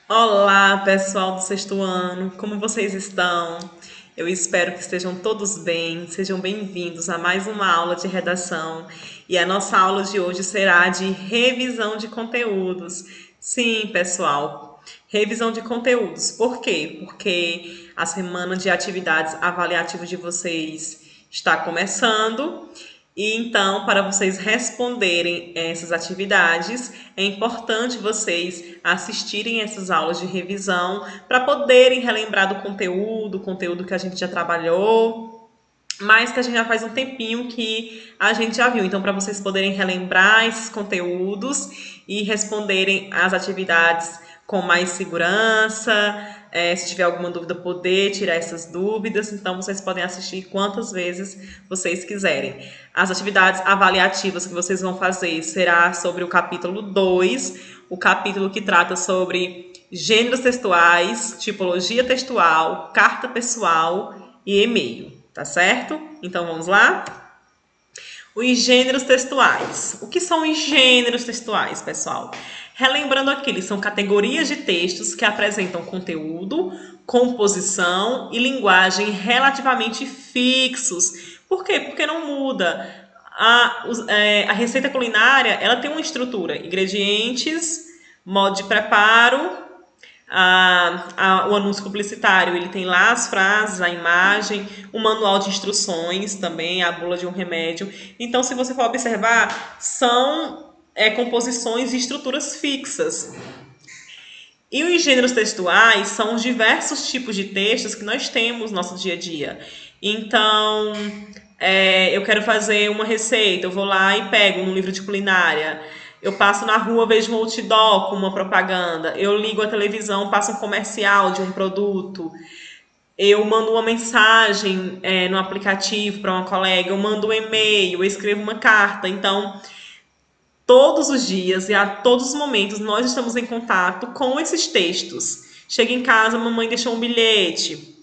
Olá, pessoal do sexto ano, como vocês estão? Eu espero que estejam todos bem, sejam bem-vindos a mais uma aula de redação. E a nossa aula de hoje será de revisão de conteúdos. Sim, pessoal, revisão de conteúdos. Por quê? Porque a semana de atividades avaliativas de vocês está começando. E então, para vocês responderem essas atividades, é importante vocês assistirem essas aulas de revisão para poderem relembrar do conteúdo, o conteúdo que a gente já trabalhou, mas que a gente já faz um tempinho que a gente já viu. Então, para vocês poderem relembrar esses conteúdos e responderem às atividades com mais segurança, se tiver alguma dúvida, poder tirar essas dúvidas. Então, vocês podem assistir quantas vezes vocês quiserem. As atividades avaliativas que vocês vão fazer será sobre o capítulo 2, o capítulo que trata sobre gêneros textuais, tipologia textual, carta pessoal e e-mail, tá certo? Então vamos lá? Os gêneros textuais. O que são os gêneros textuais, pessoal? Relembrando aqui, eles são categorias de textos que apresentam conteúdo, composição e linguagem relativamente fixos. Por quê? Porque não muda. A receita culinária ela tem uma estrutura: ingredientes, modo de preparo, o anúncio publicitário, ele tem lá as frases, a imagem, o manual de instruções também, a bula de um remédio. Então, se você for observar, são composições e estruturas fixas. E os gêneros textuais são os diversos tipos de textos que nós temos no nosso dia a dia. Então, eu quero fazer uma receita, eu vou lá e pego um livro de culinária. Eu passo na rua, vejo um outdoor com uma propaganda. Eu ligo a televisão, passo um comercial de um produto. Eu mando uma mensagem no aplicativo para uma colega. Eu mando um e-mail, eu escrevo uma carta. Então, todos os dias e a todos os momentos nós estamos em contato com esses textos. Chega em casa, mamãe deixou um bilhete.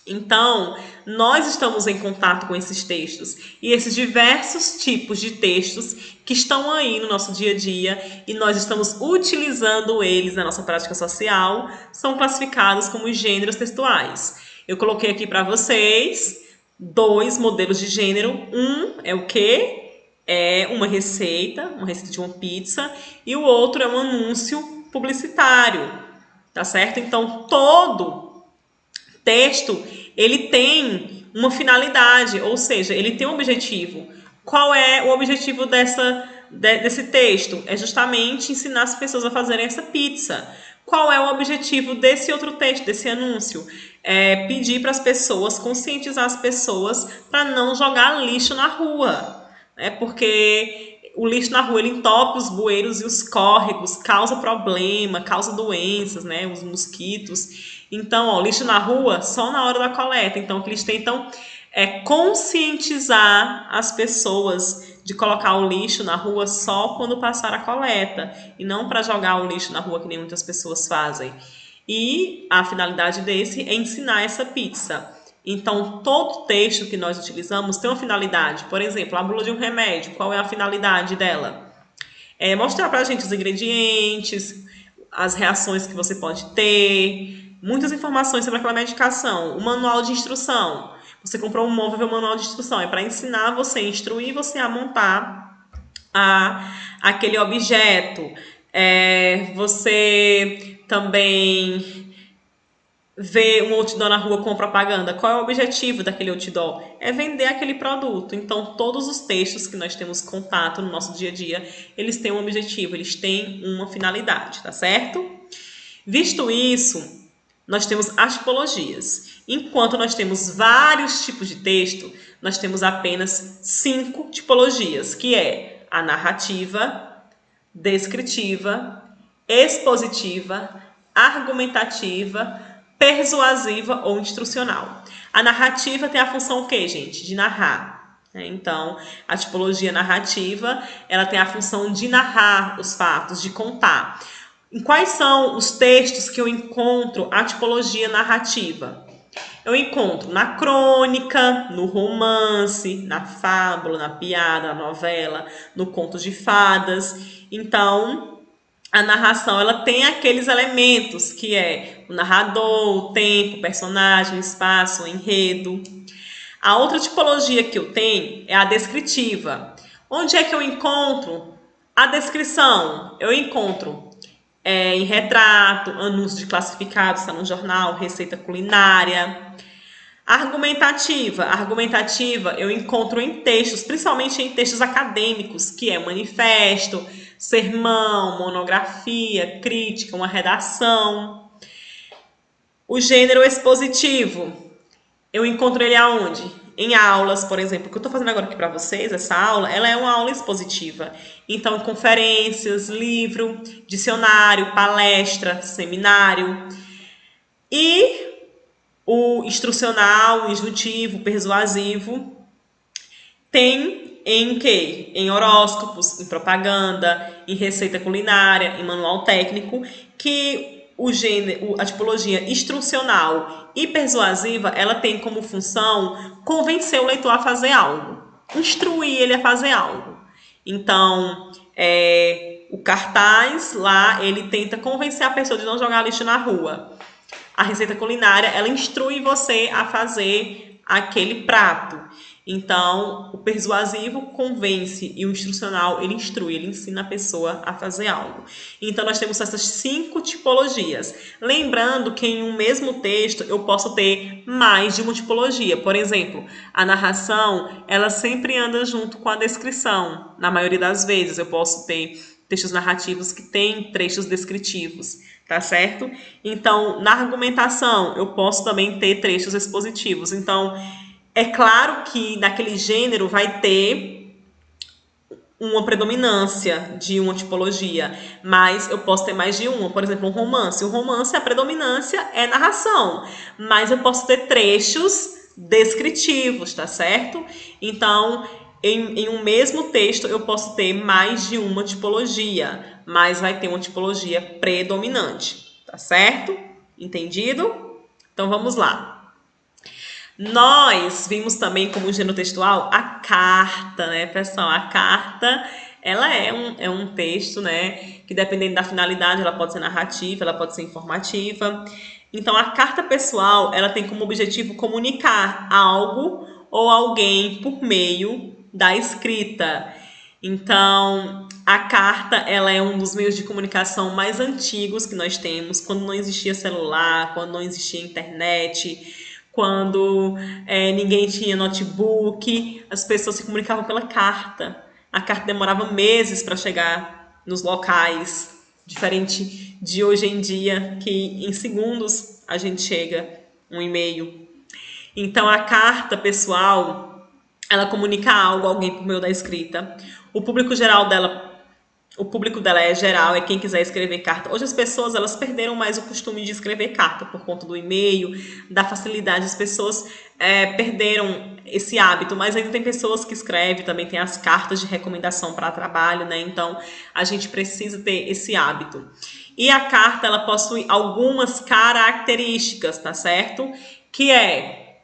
Então, nós estamos em contato com esses textos e esses diversos tipos de textos que estão aí no nosso dia a dia e nós estamos utilizando eles na nossa prática social, são classificados como gêneros textuais. Eu coloquei aqui para vocês dois modelos de gênero. Um é o quê? É uma receita de uma pizza, e o outro é um anúncio publicitário, tá certo? Então, todo texto, ele tem uma finalidade, ou seja, ele tem um objetivo. Qual é o objetivo desse texto? É justamente ensinar as pessoas a fazerem essa pizza. Qual é o objetivo desse outro texto, desse anúncio? É pedir para as pessoas, conscientizar as pessoas para não jogar lixo na rua, né? Porque o lixo na rua ele entope os bueiros e os córregos, causa problema, causa doenças, né? Os mosquitos. Então, ó, lixo na rua só na hora da coleta. Então, o que eles tentam é conscientizar as pessoas de colocar o lixo na rua só quando passar a coleta e não para jogar o lixo na rua que nem muitas pessoas fazem. E a finalidade desse é ensinar essa pizza. Então, todo texto que nós utilizamos tem uma finalidade. Por exemplo, a bula de um remédio, qual é a finalidade dela? É mostrar para a gente os ingredientes, as reações que você pode ter, muitas informações sobre aquela medicação, o manual de instrução. Você comprou um móvel, o manual de instrução é para ensinar você, instruir você a montar aquele objeto. Você também vê um outdoor na rua com propaganda. Qual é o objetivo daquele outdoor? É vender aquele produto. Então, todos os textos que nós temos contato no nosso dia a dia, eles têm um objetivo, eles têm uma finalidade, tá certo? Visto isso, nós temos as tipologias. Enquanto nós temos vários tipos de texto, nós temos apenas 5 tipologias, que é a narrativa, descritiva, expositiva, argumentativa, persuasiva ou instrucional. A narrativa tem a função o quê, gente? De narrar. Então, a tipologia narrativa, ela tem a função de narrar os fatos, de contar. Em quais são os textos que eu encontro a tipologia narrativa? Eu encontro na crônica, no romance, na fábula, na piada, na novela, no conto de fadas. Então, a narração ela tem aqueles elementos que é o narrador, o tempo, o personagem, o espaço, o enredo. A outra tipologia que eu tenho é a descritiva. Onde é que eu encontro a descrição? Eu encontro em retrato, anúncio de classificados, está no jornal, receita culinária. Argumentativa eu encontro em textos, principalmente em textos acadêmicos, que é manifesto, sermão, monografia, crítica, uma redação. O gênero expositivo, eu encontro ele aonde? Em aulas, por exemplo. O que eu estou fazendo agora aqui para vocês, essa aula, ela é uma aula expositiva. Então, conferências, livro, dicionário, palestra, seminário. E o instrucional, o injuntivo, o persuasivo, tem em quê? Em horóscopos, em propaganda, em receita culinária, em manual técnico, que o gênero, a tipologia instrucional e persuasiva, ela tem como função convencer o leitor a fazer algo, instruir ele a fazer algo. Então, o cartaz lá, ele tenta convencer a pessoa de não jogar lixo na rua. A receita culinária, ela instrui você a fazer aquele prato. Então, o persuasivo convence e o instrucional, ele instrui, ele ensina a pessoa a fazer algo. Então, nós temos essas 5 tipologias. Lembrando que em um mesmo texto eu posso ter mais de uma tipologia. Por exemplo, a narração, ela sempre anda junto com a descrição. Na maioria das vezes, eu posso ter textos narrativos que têm trechos descritivos, tá certo? Então, na argumentação, eu posso também ter trechos expositivos. Então, é claro que naquele gênero vai ter uma predominância de uma tipologia, mas eu posso ter mais de uma. Por exemplo, um romance. O romance, a predominância é narração, mas eu posso ter trechos descritivos, tá certo? Então, em um mesmo texto, eu posso ter mais de uma tipologia, mas vai ter uma tipologia predominante, tá certo? Entendido? Então, vamos lá. Nós vimos também como gênero textual a carta, né, pessoal? A carta, ela é um texto, né, que dependendo da finalidade, ela pode ser narrativa, ela pode ser informativa. Então, a carta pessoal, ela tem como objetivo comunicar algo ou alguém por meio da escrita. Então, a carta, ela é um dos meios de comunicação mais antigos que nós temos, quando não existia celular, quando não existia internet, quando ninguém tinha notebook, as pessoas se comunicavam pela carta. A carta demorava meses para chegar nos locais, diferente de hoje em dia, que em segundos a gente chega um e-mail. Então, a carta pessoal, ela comunica algo a alguém por meio da escrita. O público dela é geral, é quem quiser escrever carta. Hoje as pessoas, elas perderam mais o costume de escrever carta por conta do e-mail, da facilidade. As pessoas perderam esse hábito, mas ainda tem pessoas que escrevem, também tem as cartas de recomendação para trabalho, né? Então, a gente precisa ter esse hábito. E a carta, ela possui algumas características, tá certo? Que é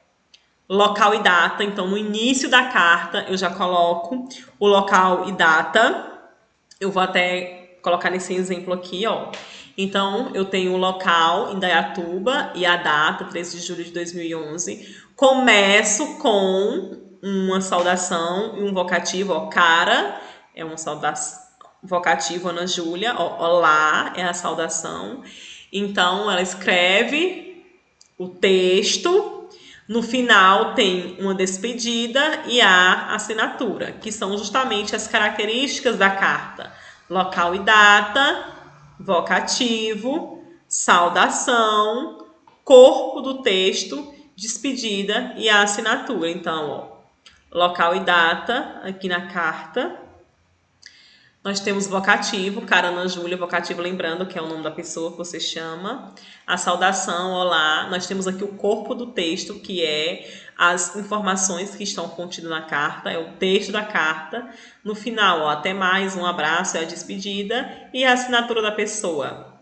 local e data. Então, no início da carta, eu já coloco o local e data. Eu vou até colocar nesse exemplo aqui, ó. Então, eu tenho o local, Indaiatuba, e a data, 13 de julho de 2011. Começo com uma saudação e um vocativo, ó. Cara, é uma saudação. Vocativo, Ana Júlia, ó. Olá, é a saudação. Então, ela escreve o texto. No final, tem uma despedida e a assinatura, que são justamente as características da carta. Local e data, vocativo, saudação, corpo do texto, despedida e a assinatura. Então, ó, local e data aqui na carta. Nós temos vocativo, cara Ana Júlia, vocativo lembrando que é o nome da pessoa que você chama. A saudação, olá. Nós temos aqui o corpo do texto, que é as informações que estão contidas na carta, é o texto da carta. No final, ó, até mais, um abraço, é a despedida e a assinatura da pessoa.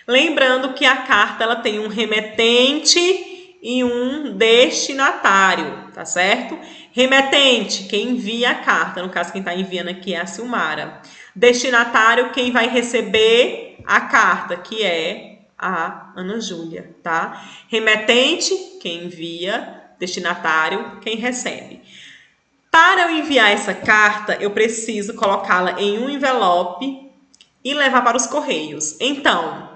Lembrando que a carta ela tem um remetente e um destinatário, tá certo? Remetente, quem envia a carta, no caso quem está enviando aqui é a Silmara. Destinatário, quem vai receber a carta, que é a Ana Júlia, tá? Remetente, quem envia. Destinatário, quem recebe. Para eu enviar essa carta, eu preciso colocá-la em um envelope e levar para os correios. Então,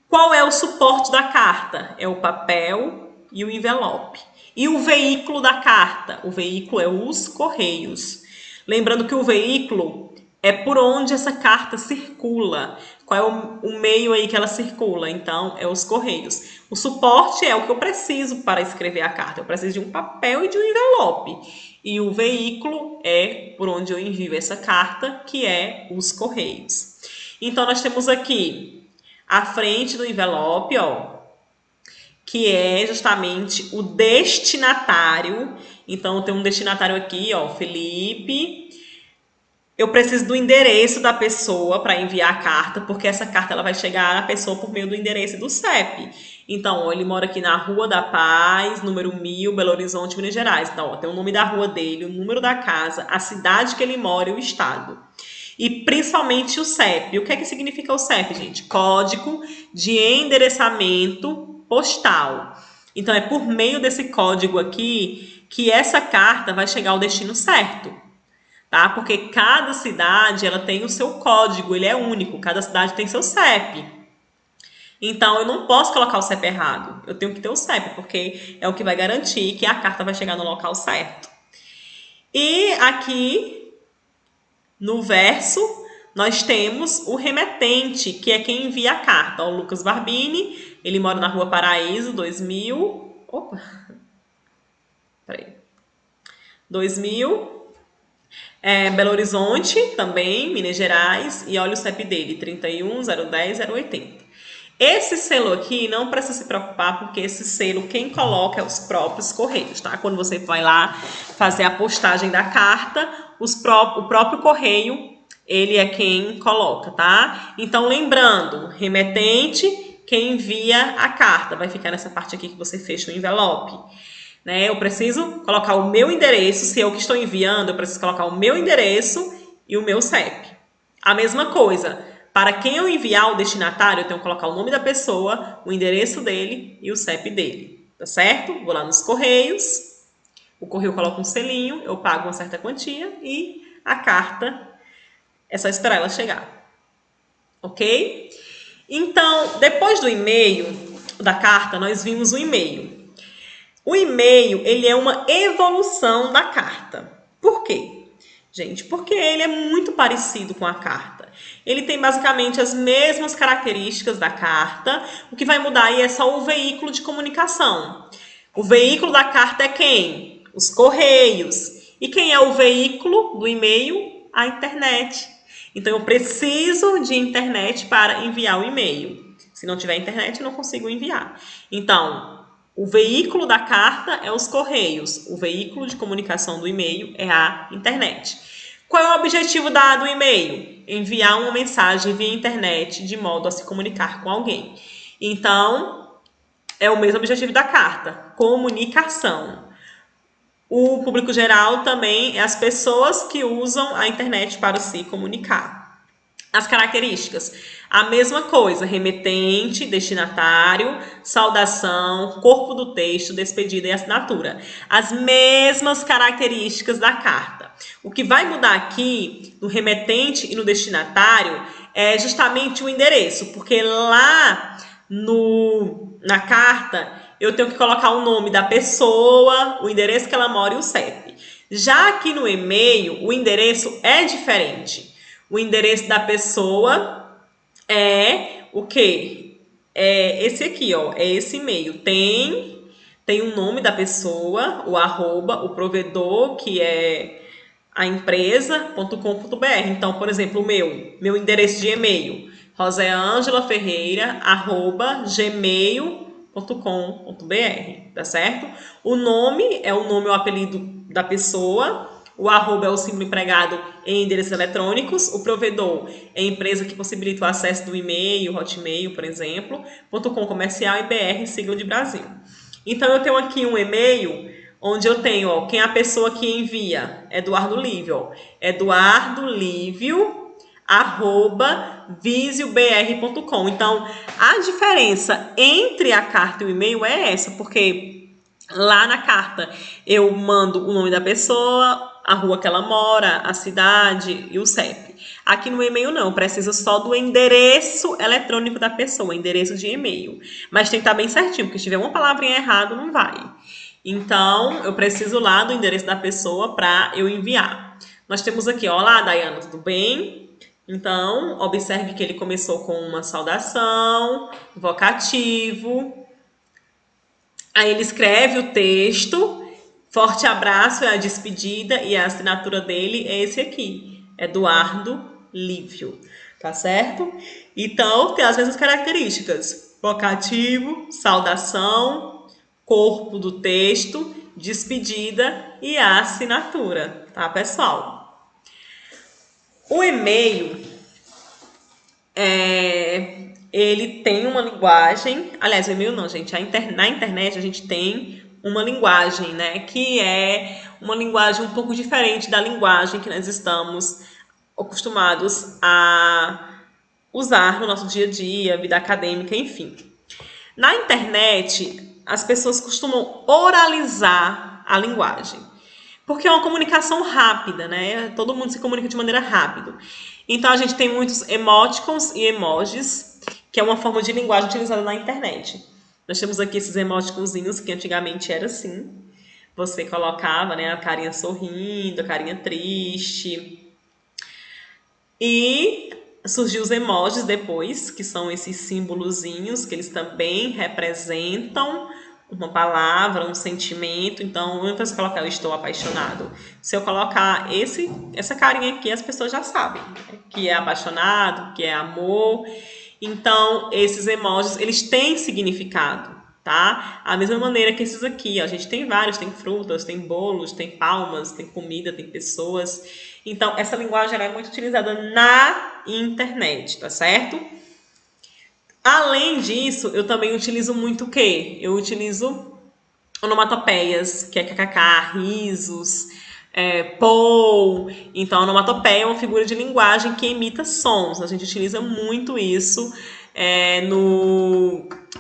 qual é o suporte da carta? É o papel e o envelope. E o veículo da carta? O veículo é os correios. Lembrando que o veículo é por onde essa carta circula. Qual é o meio aí que ela circula? Então, é os correios. O suporte é o que eu preciso para escrever a carta. Eu preciso de um papel e de um envelope. E o veículo é por onde eu envio essa carta, que é os correios. Então, nós temos aqui a frente do envelope, ó, que é justamente o destinatário. Então, tem um destinatário aqui, ó, Felipe. Eu preciso do endereço da pessoa para enviar a carta, porque essa carta ela vai chegar à pessoa por meio do endereço do CEP. Então, ó, ele mora aqui na Rua da Paz, número 1000, Belo Horizonte, Minas Gerais. Então, ó, tem o nome da rua dele, o número da casa, a cidade que ele mora e o estado. E principalmente o CEP. O que é que significa o CEP, gente? Código de endereçamento postal. Então, é por meio desse código aqui que essa carta vai chegar ao destino certo. Tá? Porque cada cidade ela tem o seu código, ele é único. Cada cidade tem seu CEP. Então, eu não posso colocar o CEP errado. Eu tenho que ter o CEP, porque é o que vai garantir que a carta vai chegar no local certo. E aqui no verso, nós temos o remetente, que é quem envia a carta. O Lucas Barbini, ele mora na Rua Paraíso, 2000... Opa! Peraí. 2000. Belo Horizonte, também, Minas Gerais. E olha o CEP dele, 31 010 080. Esse selo aqui não precisa se preocupar, porque esse selo quem coloca é os próprios correios, tá? Quando você vai lá fazer a postagem da carta, o próprio correio, ele é quem coloca, tá? Então, lembrando, remetente, quem envia a carta. Vai ficar nessa parte aqui que você fecha o envelope. Né? Eu preciso colocar o meu endereço, se eu que estou enviando, eu preciso colocar o meu endereço e o meu CEP. A mesma coisa. Para quem eu enviar o destinatário, eu tenho que colocar o nome da pessoa, o endereço dele e o CEP dele. Tá certo? Vou lá nos correios, o correio coloca um selinho, eu pago uma certa quantia e a carta é só esperar ela chegar. Ok? Então, depois do e-mail, da carta, nós vimos o e-mail. O e-mail, ele é uma evolução da carta. Por quê? Gente, porque ele é muito parecido com a carta. Ele tem basicamente as mesmas características da carta. O que vai mudar aí é só o veículo de comunicação. O veículo da carta é quem? Os correios. E quem é o veículo do e-mail? A internet. Então, eu preciso de internet para enviar o e-mail. Se não tiver internet, eu não consigo enviar. Então, o veículo da carta é os correios. O veículo de comunicação do e-mail é a internet. Qual é o objetivo do e-mail? Enviar uma mensagem via internet de modo a se comunicar com alguém. Então, é o mesmo objetivo da carta, comunicação. O público geral também é as pessoas que usam a internet para se comunicar. As características, a mesma coisa, remetente, destinatário, saudação, corpo do texto, despedida e assinatura. As mesmas características da carta. O que vai mudar aqui no remetente e no destinatário é justamente o endereço, porque lá na carta eu tenho que colocar o nome da pessoa, o endereço que ela mora e o CEP. Já aqui no e-mail, o endereço é diferente. O endereço da pessoa é o quê? É esse aqui, ó. É esse e-mail. Tem o nome da pessoa, o arroba, o provedor, que é a empresa.com.br. Então, por exemplo, o meu endereço de e-mail, roseangela.ferreira@gmail.com.br, tá certo? O nome é o nome ou apelido da pessoa. O arroba é o símbolo empregado em endereços eletrônicos. O provedor é a empresa que possibilita o acesso do e-mail, Hotmail, por exemplo. .com comercial e BR, sigla de Brasil. Então, eu tenho aqui um e-mail onde eu tenho, ó, quem é a pessoa que envia? Eduardo Lívio, ó. Eduardo Lívio, @visiobr.com. Então, a diferença entre a carta e o e-mail é essa, porque lá na carta eu mando o nome da pessoa, a rua que ela mora, a cidade e o CEP. Aqui no e-mail não, eu preciso só do endereço eletrônico da pessoa, endereço de e-mail. Mas tem que estar bem certinho, porque se tiver uma palavrinha errada, não vai. Então, eu preciso lá do endereço da pessoa para eu enviar. Nós temos aqui, ó, olá, Dayana, tudo bem? Então, observe que ele começou com uma saudação, vocativo. Aí ele escreve o texto, forte abraço é a despedida e a assinatura dele é esse aqui, Eduardo Lívio, tá certo? Então, tem as mesmas características, vocativo, saudação, corpo do texto, despedida e a assinatura, tá, pessoal? O e-mail, ele tem uma linguagem, aliás, o e-mail não, gente, na internet a gente tem uma linguagem, né, que é uma linguagem um pouco diferente da linguagem que nós estamos acostumados a usar no nosso dia a dia, vida acadêmica, enfim. Na internet, as pessoas costumam oralizar a linguagem, porque é uma comunicação rápida, né? Todo mundo se comunica de maneira rápida. Então, a gente tem muitos emoticons e emojis, que é uma forma de linguagem utilizada na internet. Nós temos aqui esses emoticonzinhos, que antigamente era assim. Você colocava, né, a carinha sorrindo, a carinha triste. E surgiu os emojis depois, que são esses símbolozinhos, que eles também representam uma palavra, um sentimento. Então, antes de colocar eu estou apaixonado, se eu colocar essa carinha aqui, as pessoas já sabem, né? Que é apaixonado, que é amor. Então, esses emojis, eles têm significado, tá? A mesma maneira que esses aqui, ó, a gente tem vários, tem frutas, tem bolos, tem palmas, tem comida, tem pessoas. Então, essa linguagem ela é muito utilizada na internet, tá certo? Além disso, eu também utilizo muito o quê? Eu utilizo onomatopeias, que é kkk, risos, pou. Então, a onomatopeia é uma figura de linguagem que imita sons. A gente utiliza muito isso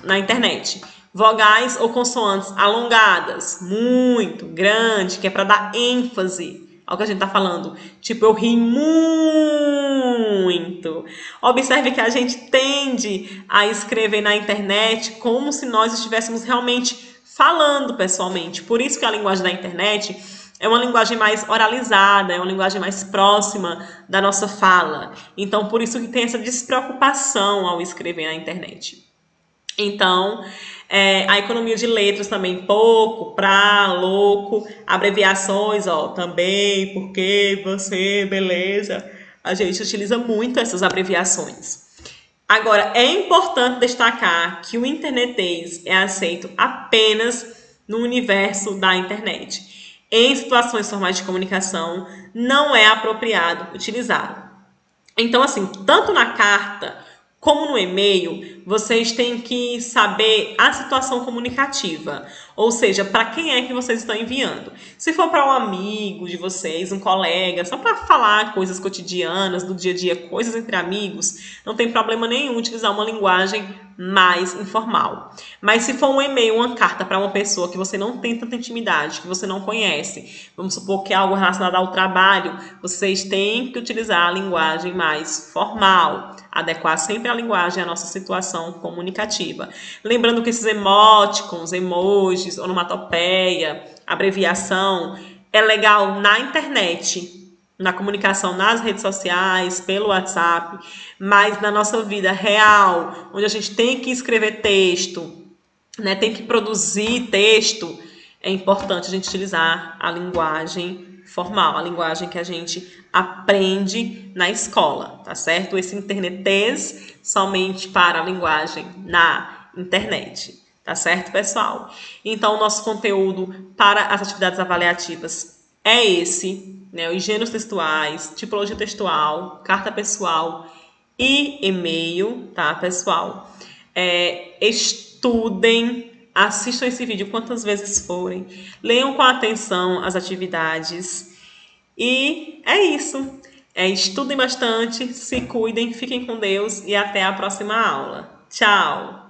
na internet. Vogais ou consoantes alongadas, muito, grande, que é para dar ênfase ao que a gente tá falando. Tipo, eu ri muito. Observe que a gente tende a escrever na internet como se nós estivéssemos realmente falando pessoalmente. Por isso que a linguagem da internet é uma linguagem mais oralizada, é uma linguagem mais próxima da nossa fala. Então, por isso que tem essa despreocupação ao escrever na internet. Então, a economia de letras também, pouco, pra, louco, abreviações, ó, também, porque, você, beleza. A gente utiliza muito essas abreviações. Agora, é importante destacar que o internetês é aceito apenas no universo da internet. Em situações formais de comunicação, não é apropriado utilizá-lo. Então, assim, tanto na carta como no e-mail, vocês têm que saber a situação comunicativa, ou seja, para quem é que vocês estão enviando. Se for para um amigo de vocês, um colega, só para falar coisas cotidianas, do dia a dia, coisas entre amigos, não tem problema nenhum utilizar uma linguagem mais informal. Mas se for um e-mail, uma carta para uma pessoa que você não tem tanta intimidade, que você não conhece, vamos supor que é algo relacionado ao trabalho, vocês têm que utilizar a linguagem mais formal, adequar sempre a linguagem à nossa situação comunicativa. Lembrando que esses emoticons, emojis, onomatopeia, abreviação, é legal na internet, na comunicação nas redes sociais, pelo WhatsApp, mas na nossa vida real, onde a gente tem que escrever texto, né, tem que produzir texto, é importante a gente utilizar a linguagem formal, a linguagem que a gente aprende na escola, tá certo? Esse internetês somente para a linguagem na internet, tá certo, pessoal? Então, o nosso conteúdo para as atividades avaliativas é esse, né? Os gêneros textuais, tipologia textual, carta pessoal e e-mail, tá, pessoal? Estudem assistam esse vídeo quantas vezes forem, leiam com atenção as atividades. E é isso. Estudem bastante, se cuidem, fiquem com Deus e até a próxima aula. Tchau!